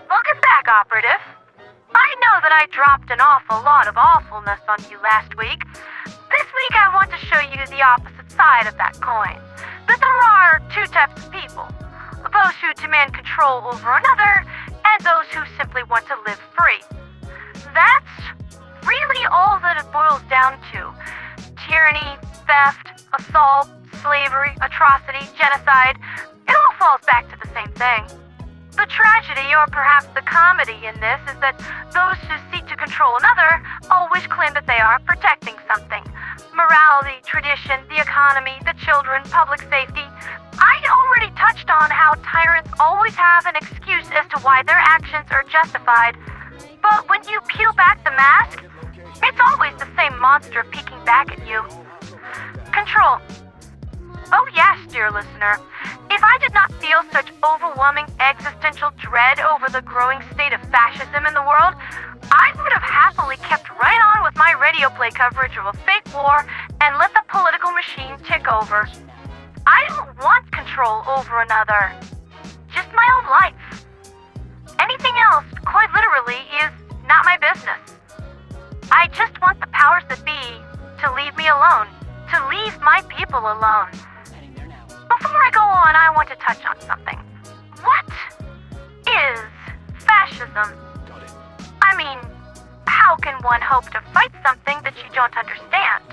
Welcome back, Operative. I know that I dropped an awful lot of awfulness on you last week. This week I want to show you the opposite side of that coin. That there are two types of people. Those who demand control over another, and those who simply want to live free. That's really all that it boils down to. Tyranny, theft, assault, slavery, atrocity, genocide, it all falls back to the same thing. The tragedy, or perhaps the comedy in this, is that those who seek to control another always claim that they are protecting something. Morality, tradition, the economy, the children, public safety. I already touched on how tyrants always have an excuse as to why their actions are justified. But when you peel back the mask, it's always the same monster peeking back at you. Control. Oh yes, dear listener. If I did not feel such overwhelming existential dread over the growing state of fascism in the world, I would have happily kept right on with my radio play coverage of a fake war and let the political machine tick over. I don't want control over another. Just my own life. Anything else, quite literally, is not my business. I just want the powers that be to leave me alone, to leave my people alone. Before I go on, I want to touch on something. What is fascism? I mean, how can one hope to fight something that you don't understand?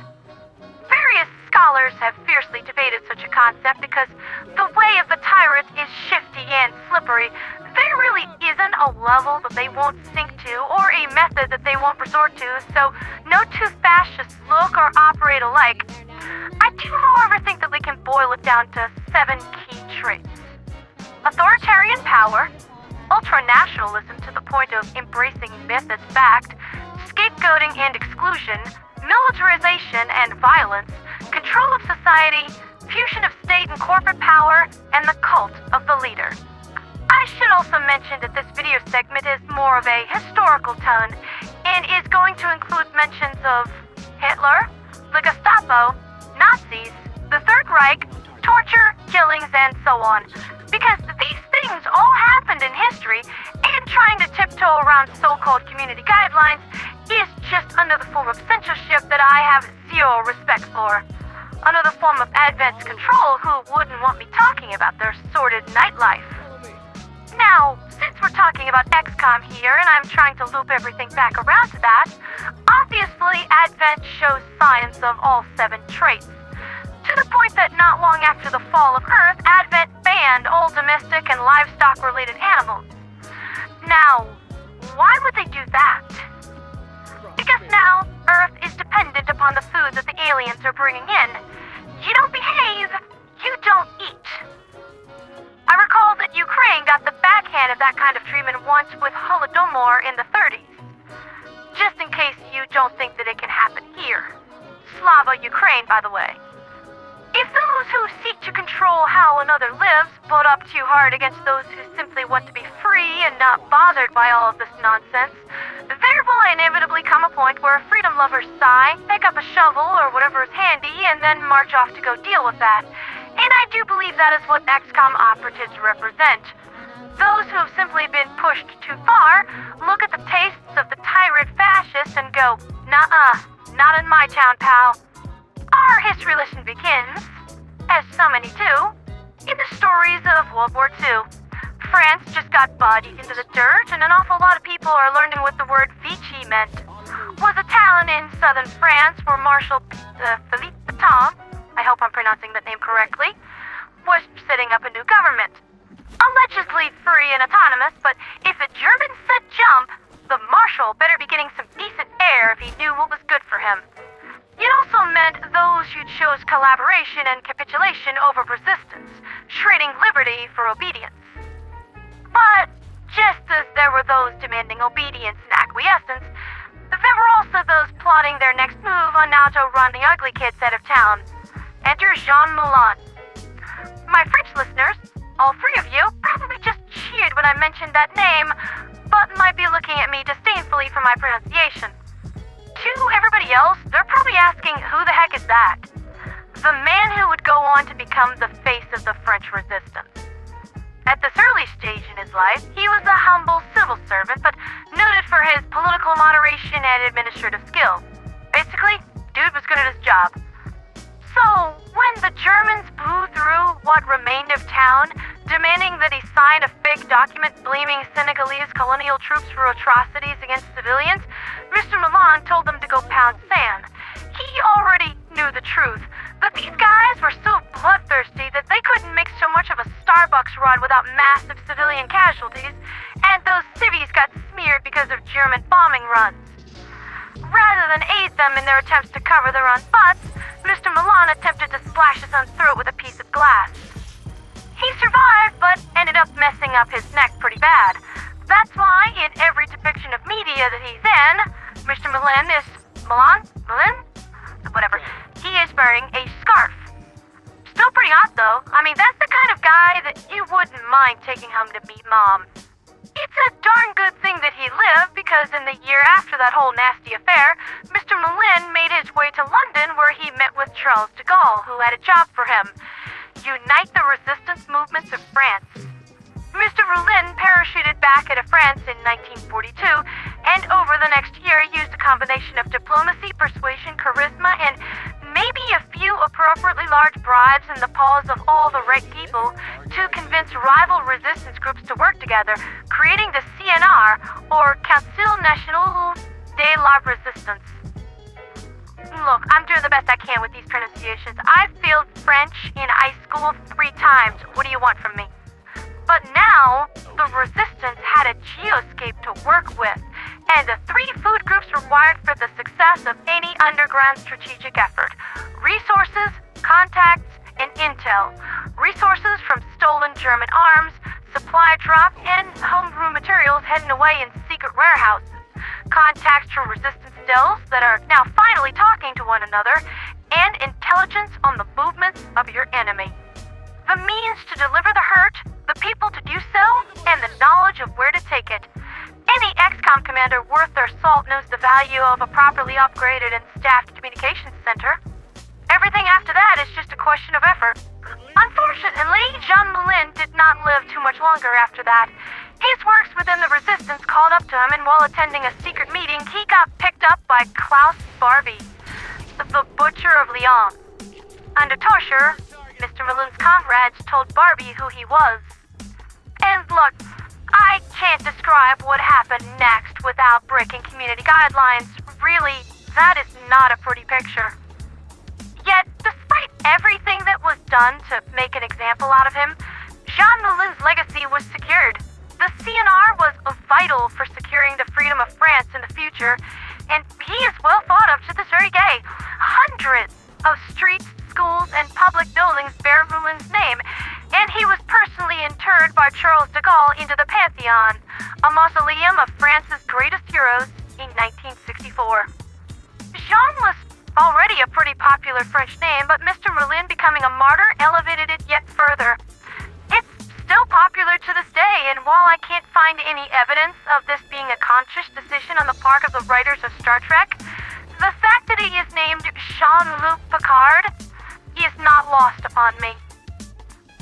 Various scholars have fiercely debated such a concept because the way of the tyrant is shifty and slippery. There really isn't a level that they won't sink to or a method that they won't resort to, so no two fascists look or operate alike. I do, however, think that we can boil it down to 7 key traits. Authoritarian power, ultranationalism to the point of embracing myth as fact, scapegoating and exclusion, militarization and violence, control of society, fusion of state and corporate power, and the cult of the leader. I should also mention that this video segment is more of a historical tone and is going to include mentions of Hitler, the Gestapo, Nazis, the Third Reich, torture, killings, and so on. Because these things all happened in history, and trying to tiptoe around so-called community guidelines is just another form of censorship that I have zero respect for. Another form of advanced control who wouldn't want me talking about their sordid nightlife. Now, since we're talking about XCOM here, and I'm trying to loop everything back around to that, obviously Advent shows signs of all 7 traits. To the point that not long after the fall of Earth, Advent banned all domestic and livestock-related animals. Now, why would they do that? Because now, Earth is dependent upon the food that the aliens are bringing in. You don't behave, you don't eat. I recall that Ukraine got the backhand of that kind of treatment once with Holodomor in the 30s. Just in case you don't think that it can happen here. Slava Ukraine, by the way. If those who seek to control how another lives butt up too hard against those who simply want to be free and not bothered by all of this nonsense, there will inevitably come a point where freedom lovers sigh, pick up a shovel or whatever is handy, and then march off to go deal with that. And I do believe that is what XCOM operatives represent. Those who have simply been pushed too far look at the tastes of the tyrant fascists and go, "Nuh-uh, not in my town, pal." Our history lesson begins, as so many do, in the stories of World War II. France just got bodied into the dirt, and an awful lot of people are learning what the word Vichy meant. Was a town in southern France where Marshal Philippe Pétain, I hope I'm pronouncing that name correctly, was setting up a new government. Allegedly free and autonomous, but if a German said jump, the Marshal better be getting some decent air if he knew what was good for him. It also meant those who chose collaboration and capitulation over resistance, trading liberty for obedience. But just as there were those demanding obedience and acquiescence, there were also those plotting their next move on how to run the ugly kids out of town. Enter Jean Moulin. My French listeners, all 3 of you, probably just cheered when I mentioned that name, but might be looking at me disdainfully for my pronunciation. To everybody else, they're probably asking, who the heck is that? The man who would go on to become the face of the French resistance. At this early stage in his life, he was a humble civil servant, but noted for his political moderation and administrative skill. Basically, dude was good at his job. So, when the Germans blew through what remained of town, demanding that he sign a fake document blaming Senegalese colonial troops for atrocities against civilians, Mr. Moulin told them to go pound sand. He already knew the truth, but these guys were so bloodthirsty that they couldn't make so much of a Starbucks run without massive civilian casualties, and those civvies got smeared because of German bombing runs. Rather than aid them in their attempts to cover their own butts, Mr. Moulin attempted to slash his own throat with a piece of glass. He survived, but ended up messing up his neck pretty bad. That's why in every depiction of media that he's in, Mr. Moulin, whatever, he is wearing a scarf. Still pretty hot though. I mean, that's the kind of guy that you wouldn't mind taking home to meet Mom. It's a darn good thing that he lived, because in the year after that whole nasty affair, Mr. Moulin made his way to London, where he met with Charles de Gaulle, who had a job for him: unite the resistance movements of France. Mr. Moulin parachuted back into France in 1942, and over the next year used a combination of diplomacy, persuasion, charisma, and maybe a few appropriately large bribes in the paws of all the right people to convince rival resistance groups to work together, creating the CNR, or Council National de la Resistance. Look, I'm doing the best I can with these pronunciations. I failed French in high school 3 times. What do you want from me? But now, the resistance had a geoscape to work with, and the 3 food groups required for the success of any underground strategic effort: resources, contacts, and intel. Resources from stolen German arms, supply drop, and homebrew materials hidden away in secret warehouses. Contacts from resistance cells that are now finally talking to one another, and intelligence on the movements of your enemy. The means to deliver the hurt, the people to do so, and the knowledge of where to take it. Any XCOM commander worth their salt knows the value of a properly upgraded and staffed communications center. Everything after that is just a question of effort. Unfortunately, Jean Moulin did not live too much longer after that. His works within the resistance called up to him, and while attending a secret meeting, he got picked up by Klaus Barbie, the Butcher of Lyon. Under torture, Mr. Moulin's comrades told Barbie who he was. And look, I can't describe what happened next without breaking community guidelines. Really, that is not a pretty picture. Yet, despite everything that was done to make an example out of him, Jean Moulin's legacy was secured. The CNR was vital for securing the freedom of France in the future, and he is well thought of to this very day. Hundreds of streets, schools, and public buildings bear Moulin's name, and he was personally interred by Charles de Gaulle into the Pantheon, a mausoleum of France's greatest heroes, in 1964. Jean was already a pretty popular French name, but Mr. Moulin becoming a martyr elevated it yet further. It's still popular to this day, and while I can't find any evidence of this being a conscious decision on the part of the writers of Star Trek, the fact that he is named Jean-Luc Picard is not lost upon me.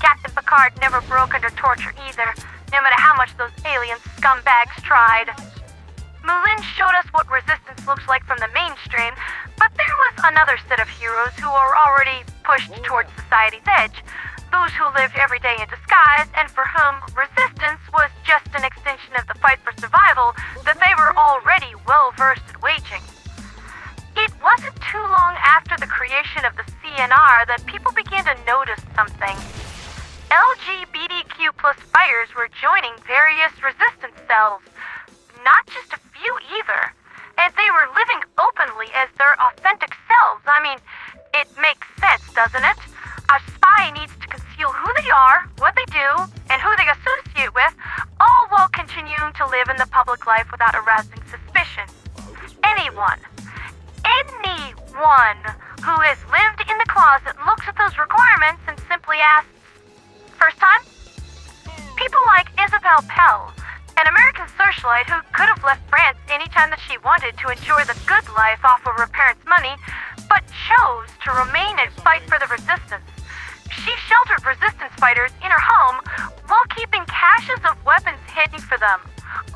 Captain Picard never broke under torture either, no matter how much those alien scumbags tried. Moulin showed us what resistance looks like from the mainstream, but there was another set of heroes who were already pushed towards society's edge, those who lived every day in disguise and for whom resistance was just an extension of the fight for survival that they were already well-versed at waging. It wasn't too long after the creation of the CNR that people began to notice something. LGBTQ plus fighters were joining various resistance cells. Not just a few either. And they were living openly as their authentic selves. I mean, it makes sense, doesn't it? A spy needs to conceal who they are, what they do, and who they associate with, all while continuing to live in the public life without arousing suspicion. Anyone who has lived in the closet looks at those requirements and simply asks, first time? People like Isabel Pell, an American socialite who could have left France anytime that she wanted to enjoy the good life off of her parents' money, but chose to remain and fight for the resistance. She sheltered resistance fighters in her home while keeping waiting for them,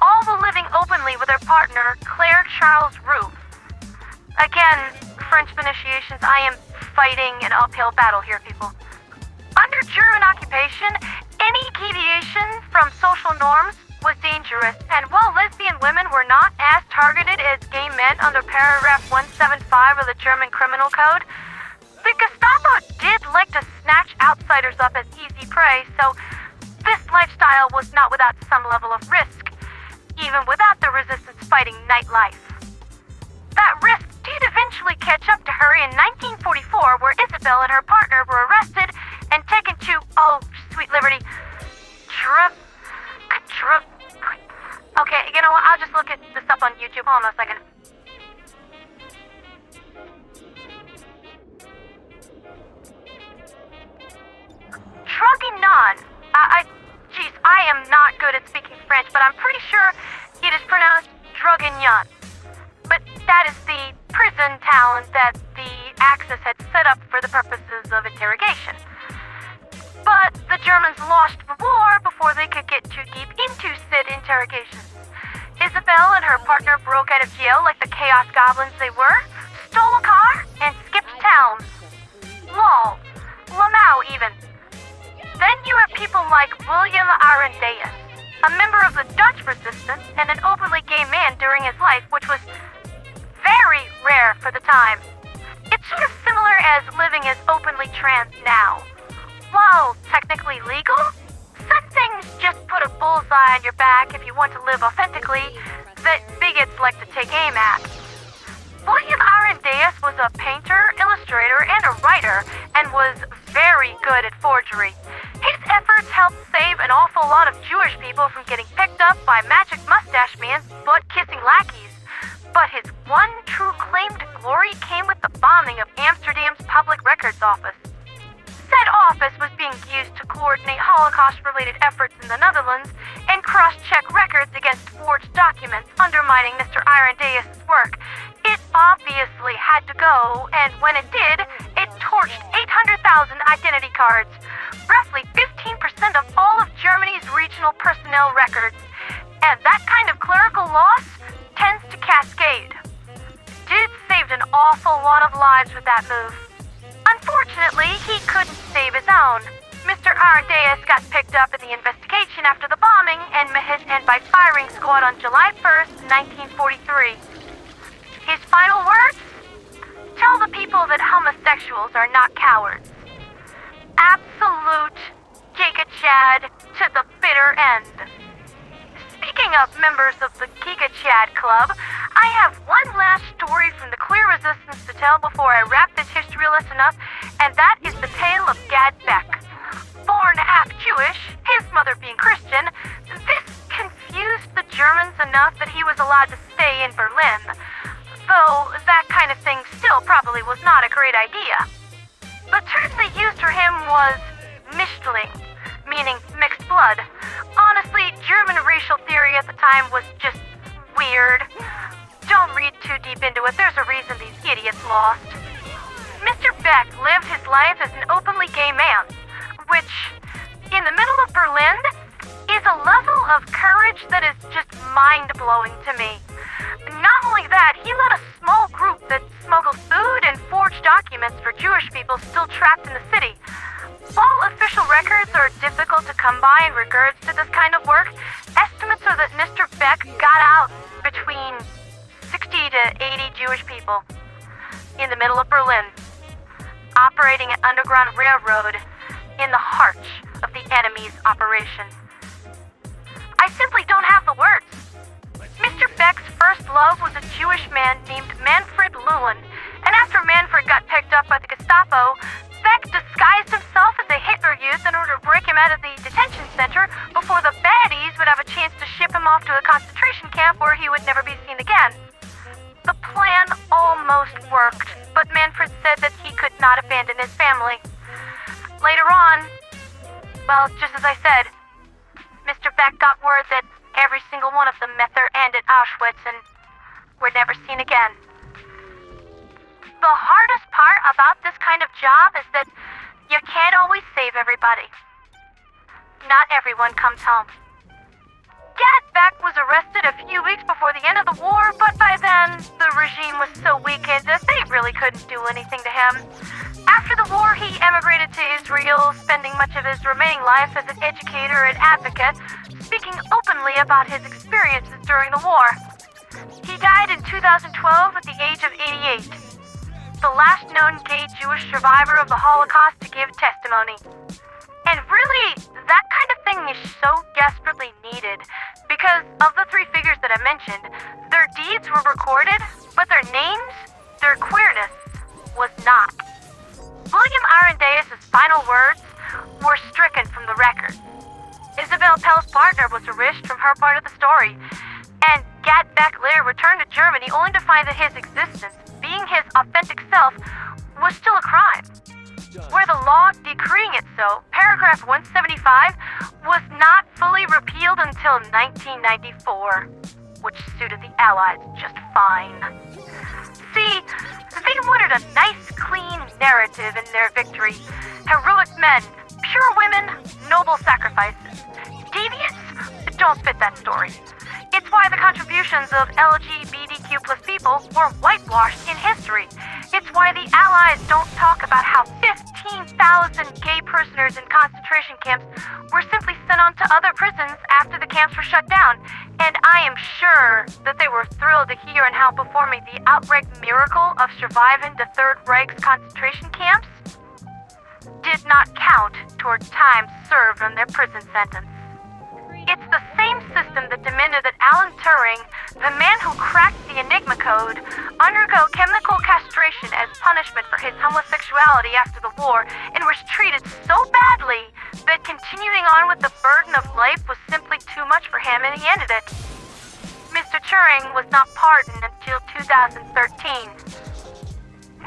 all while living openly with their partner, Claire Charles Roux. Again, French initiations, I am fighting an uphill battle here, people. Under German occupation, any deviation from social norms was dangerous, and while lesbian women were not as targeted as gay men under paragraph 175 of the German Criminal Code, the Gestapo did like to snatch outsiders up as easy prey, so this lifestyle was not without some level of risk, even without the resistance fighting nightlife. That risk did eventually catch up to her in 1944, where Isabel and her partner were arrested and taken to, oh, sweet liberty, okay, you know what, I'll just look at this up on YouTube. Hold on a second. Draguignan. I am not good at speaking French, but I'm pretty sure it is pronounced Draguignan. But that is the prison town that the Axis had set up for the purposes of interrogation. But the Germans lost the war before they could get too deep into said interrogations. Isabel and her partner broke out of jail like the chaos goblins they were, stole a car, and skipped town. Lol. Lamau even. Then you have people like William Arondeus, a member of the Dutch resistance and an openly gay man during his life, which was very rare for the time. It's sort of similar as living as openly trans now. While technically legal, some things just put a bullseye on your back if you want to live authentically that bigots like to take aim at. William Arondeus was a painter, illustrator, and a writer, and was very good at forgery. His efforts helped save an awful lot of Jewish people from getting picked up by magic mustache man's butt-kissing lackeys. But his one true claim to glory came with the bombing of Amsterdam's Public Records Office. Said office was being used to coordinate Holocaust-related efforts in the Netherlands and cross-check records against forged documents, undermining Mr. Arondeus' work. It obviously had to go, and when it did, it torched 800,000 identity cards, roughly 15% of all of Germany's regional personnel records. And that kind of clerical loss tends to cascade. Dude saved an awful lot of lives with that move. Unfortunately, he couldn't save his own. Mr. Arondeus got picked up in the investigation after the bombing and by firing squad on July 1st, 1943. His final words? Tell the people that homosexuals are not cowards. Absolute Giga Chad to the bitter end. Speaking of members of the Giga Chad Club, I have one last story from the clear resistance to tell before I wrap this history lesson up, and that is the tale of Gad Beck. Born half Jewish, his mother being Christian, this confused the Germans enough that he was allowed to stay in Berlin. Though that kind of thing still probably was not a great idea. The term they used for him was Mischling, meaning mixed blood. Honestly, German racial theory at the time was just weird. Don't read too deep into it, there's a reason these idiots lost. Mr. Beck lived his life as an openly gay man, which, in the middle of Berlin, is a level of courage that is just mind-blowing to me. Not only that, he led a small group that smuggled food and forged documents for Jewish people still trapped in the city. While official records are difficult to come by in regards to this kind of work, estimates are that Mr. Beck got out between 60 to 80 Jewish people in the middle of Berlin, operating an underground railroad in the heart of the enemy's operation. I simply don't have the words. Mr. Beck's first love was a Jewish man named Manfred Moulin, and after Manfred got picked up by the Gestapo, Beck disguised himself as a Hitler youth in order to break him out of the detention center before the baddies would have a chance to ship him off to a concentration camp where he would never be seen again. The plan almost worked, but Manfred said that he could not abandon his family. Later on, well, just as I said, Mr. Beck got word that every single one of them met their end at Auschwitz and were never seen again. The hardest part about this kind of job is that you can't always save everybody. Not everyone comes home. was arrested a few weeks before the end of the war, but by then, the regime was so weakened that they really couldn't do anything to him. After the war, he emigrated to Israel, spending much of his remaining life as an educator and advocate, speaking openly about his experiences during the war. He died in 2012 at the age of 88, the last known gay Jewish survivor of the Holocaust to give testimony. And really, that kind of thing is so desperately needed, because of the three figures that I mentioned, their deeds were recorded, but their names, their queerness, was not. William Arondeus' final words were stricken from the record. Isabel Pell's partner was erased from her part of the story, and Beck later returned to Germany only to find that his existence, being his authentic self, was still a crime. Where the law decreeing it so, paragraph 175, was not fully repealed until 1994, which suited the Allies just fine. See, they wanted a nice, clean narrative in their victory. Heroic men, pure women, noble sacrifices. Deviants don't fit that story. It's why the contributions of LGBTQ plus people were whitewashed in history. It's why the Allies don't talk about how 15,000 gay prisoners in concentration camps were simply sent on to other prisons after the camps were shut down. And I am sure that they were thrilled to hear and how performing the outright miracle of surviving the Third Reich's concentration camps did not count toward time served on their prison sentence. It's the same system that demanded that Alan Turing, the man who cracked the Enigma code, undergo chemical castration as punishment for his homosexuality after the war, and was treated so badly that continuing on with the burden of life was simply too much for him, and he ended it. Mr. Turing was not pardoned until 2013.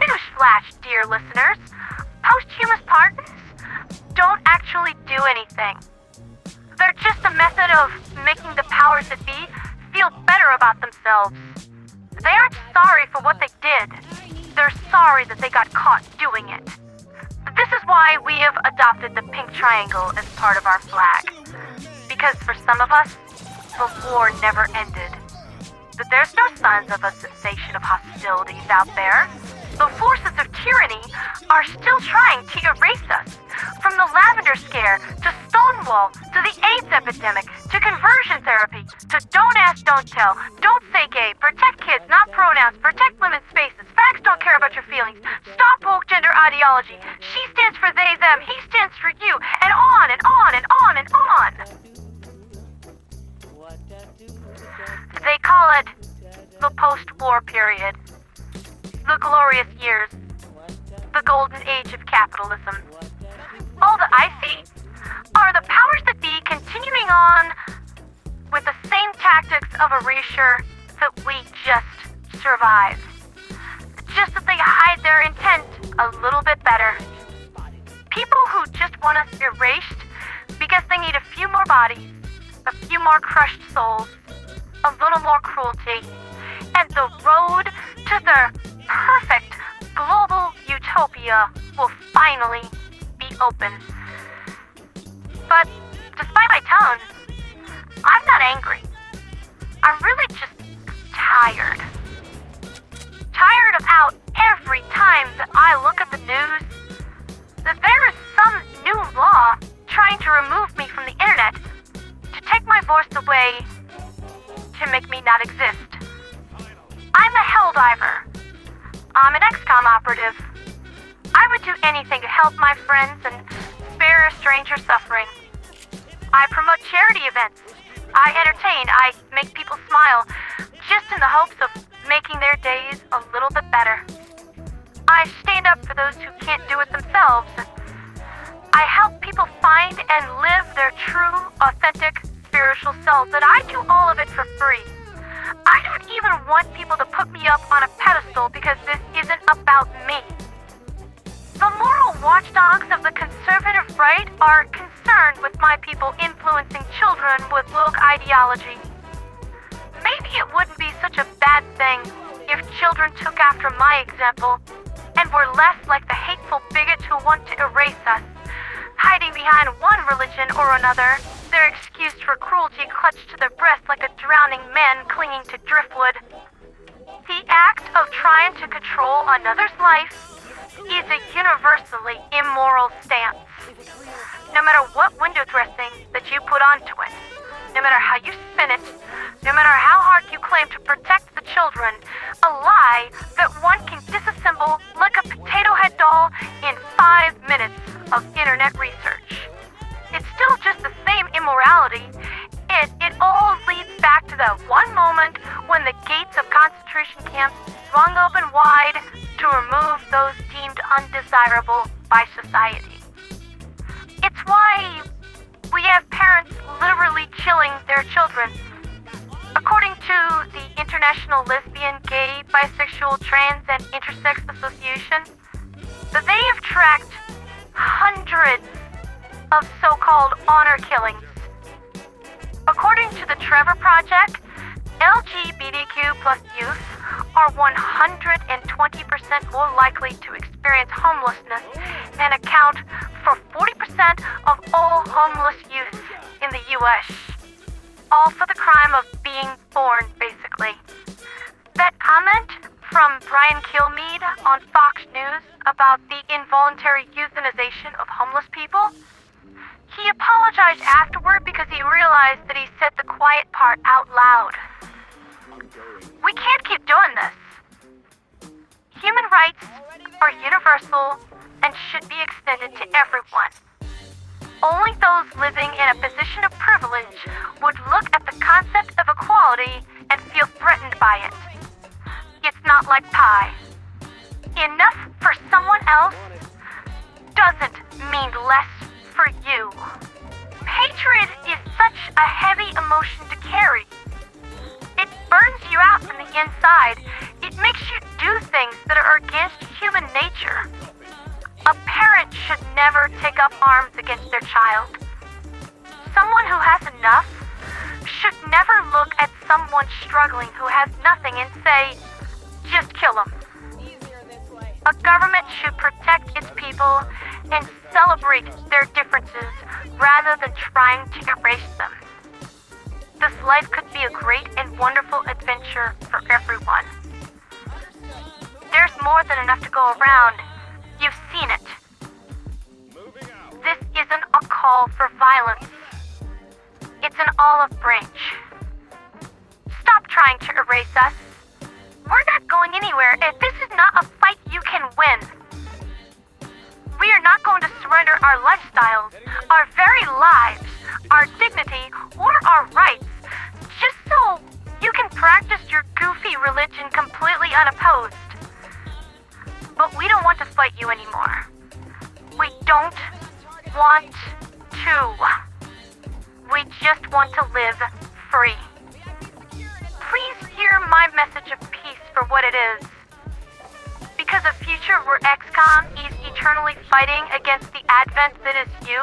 Newsflash, dear listeners, posthumous pardons don't actually do anything. They're just a method of making the powers that be feel better about themselves. They aren't sorry for what they did. They're sorry that they got caught doing it. This is why we have adopted the pink triangle as part of our flag. Because for some of us, the war never ended. That there's no signs of a cessation of hostilities out there. The forces of tyranny are still trying to erase us. From the lavender scare, to Stonewall, to the AIDS epidemic, to conversion therapy, to don't ask, don't tell, don't say gay, protect kids, not pronouns, protect women's spaces, facts don't care about your feelings, stop woke gender ideology, she stands for they, them, he stands for you, and on and on and on and on. They call it the post-war period, the glorious years, the golden age of capitalism. All that I see are the powers that be continuing on with the same tactics of erasure that we just survived. Just that they hide their intent a little bit better. People who just want us erased because they need a few more bodies, a few more crushed souls, a little more cruelty, and the road to their perfect global utopia will finally be open. But despite my tone, I'm not angry. I'm really just tired. Tired of how every time that I look at the news, that there is some new law trying to remove me from the internet, to take my voice away, to make me not exist. I'm a helldiver. I'm an XCOM operative. I would do anything to help my friends and spare a stranger suffering. I promote charity events. I entertain. I make people smile, just in the hopes of making their days a little bit better. I stand up for those who can't do it themselves. I help people find and live their true, authentic, spiritual selves, and I do all of it for free. I don't even want people to put me up on a pedestal because this isn't about me. The moral watchdogs of the conservative right are concerned with my people influencing children with woke ideology. Maybe it wouldn't be such a bad thing if children took after my example and were less like the hateful bigots who want to erase us, hiding behind one religion or another, their excuse for cruelty clutched to their breast like a drowning man clinging to driftwood. The act of trying to control another's life is a universally immoral stance. No matter what window dressing that you put onto it, no matter how you spin it, no matter how hard you claim to protect the children, a lie that one can disassemble like a potato head doll in 5 minutes of internet research. It's still just the same immorality. It all leads back to that one moment when the gates of concentration camps swung open wide to remove those deemed undesirable by society. It's why we have parents literally killing their children. According to the International Lesbian, Gay, Bisexual, Trans, and Intersex Association, they have tracked hundreds of so-called honor killings. According to the Trevor Project, LGBTQ plus youth are 120% more likely to experience homelessness and account for 40% of all homeless youth in the U.S. All for the crime of being born, basically. That comment from Brian Kilmeade on Fox News about the involuntary euthanization of homeless people, he apologized afterward because he realized that he said the quiet part out loud. We can't keep doing this. Human rights are universal and should be extended to everyone. Only those living in a position of privilege would look at the concept of equality and feel threatened by it. It's not like pie. Enough for someone else doesn't mean less for you. Hatred is such a heavy emotion to carry. It burns you out from the inside. It makes you do things that are against human nature. A parent should never take up arms against their child. Someone who has enough should never look at someone struggling who has nothing and say, just kill them. A government should protect its people and celebrate their differences rather than trying to erase them. This life could be a great and wonderful adventure for everyone. There's more than enough to go around. You've seen it. This isn't a call for violence. It's an olive branch. Stop trying to erase us. We're not going anywhere, and this is not a fight you can win. We are not going to surrender our lifestyles, our very lives, our dignity, or our rights, just so you can practice your goofy religion completely unopposed. But we don't want to fight you anymore. We don't want to. We just want to live free. Please hear my message of peace for what it is. Because a future where XCOM is eternally fighting against the advent that is you,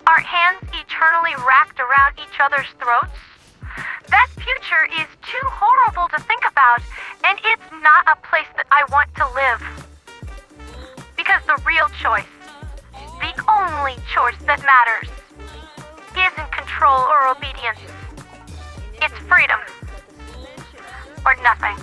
our hands eternally wrapped around each other's throats, that future is too horrible to think about, and it's not a place that I want to live. Because the real choice, the only choice that matters, isn't control or obedience. It's freedom. Or nothing.